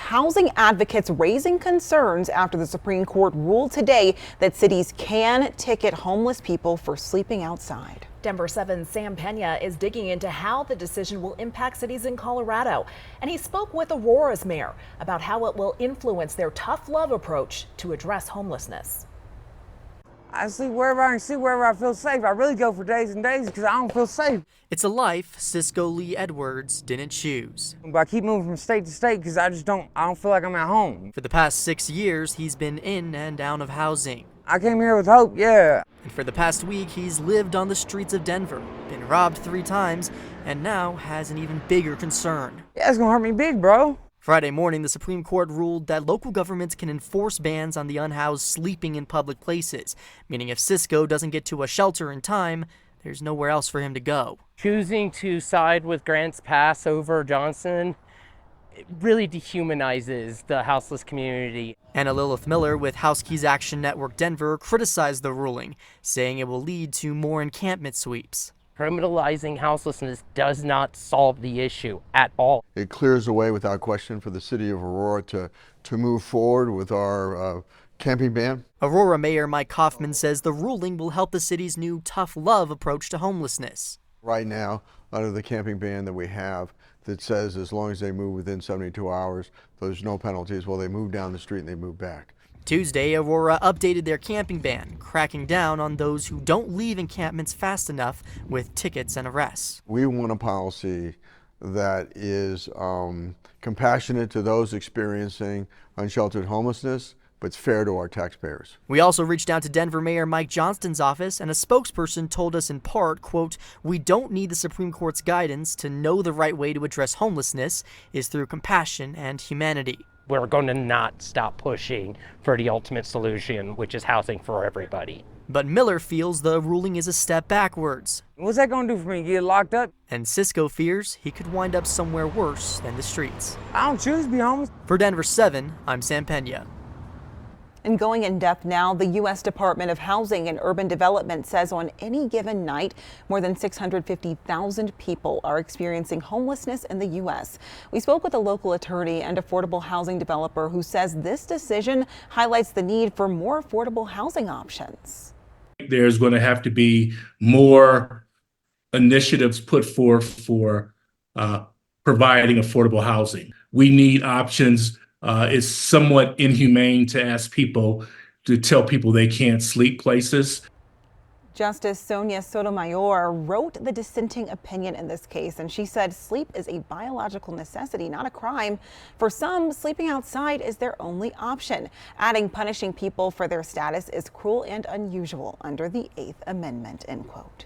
housing advocates raising concerns after the Supreme Court ruled today that cities can ticket homeless people for sleeping outside. Denver 7's Sam Pena is digging into how the decision will impact cities in Colorado. And he spoke with Aurora's mayor about how it will influence their tough love approach to address homelessness. I sleep wherever I can sleep, wherever I feel safe. I really go for days and days because I don't feel safe. It's a life Cisco Lee Edwards didn't choose. But I keep moving from state to state because I don't feel like I'm at home. For the past 6 years, he's been in and out of housing. I came here with hope, yeah. And for the past week, he's lived on the streets of Denver, been robbed 3 times, and now has an even bigger concern. Yeah, it's gonna hurt me big, bro. Friday morning, the Supreme Court ruled that local governments can enforce bans on the unhoused sleeping in public places, meaning if Cisco doesn't get to a shelter in time, there's nowhere else for him to go. Choosing to side with Grants Pass over Johnson, it really dehumanizes the houseless community. Anna Lilith Miller with House Keys Action Network Denver criticized the ruling, saying it will lead to more encampment sweeps. Criminalizing houselessness does not solve the issue at all. It clears the way without question for the city of Aurora to move forward with our camping ban. Aurora Mayor Mike Kaufman says the ruling will help the city's new tough love approach to homelessness. Right now, under the camping ban that we have, that says as long as they move within 72 hours, there's no penalties. Well, they move down the street and they move back. Tuesday, Aurora updated their camping ban, cracking down on those who don't leave encampments fast enough with tickets and arrests. We want a policy that is compassionate to those experiencing unsheltered homelessness, but it's fair to our taxpayers. We also reached out to Denver Mayor Mike Johnston's office, and a spokesperson told us in part, quote, "We don't need the Supreme Court's guidance to know the right way to address homelessness is through compassion and humanity." We're going to not stop pushing for the ultimate solution, which is housing for everybody. But Miller feels the ruling is a step backwards. What's that gonna do for me, get locked up? And Cisco fears he could wind up somewhere worse than the streets. I don't choose to be homeless. For Denver 7, I'm Sam Pena. And going in depth now, the U.S. Department of Housing and Urban Development says on any given night, more than 650,000 people are experiencing homelessness in the U.S. We spoke with a local attorney and affordable housing developer who says this decision highlights the need for more affordable housing options. There's going to have to be more initiatives put forth for providing affordable housing. We need options. It's somewhat inhumane to ask people to tell people they can't sleep places. Justice Sonia Sotomayor wrote the dissenting opinion in this case, and she said sleep is a biological necessity, not a crime. For some, sleeping outside is their only option, adding punishing people for their status is cruel and unusual under the 8th Amendment, end quote.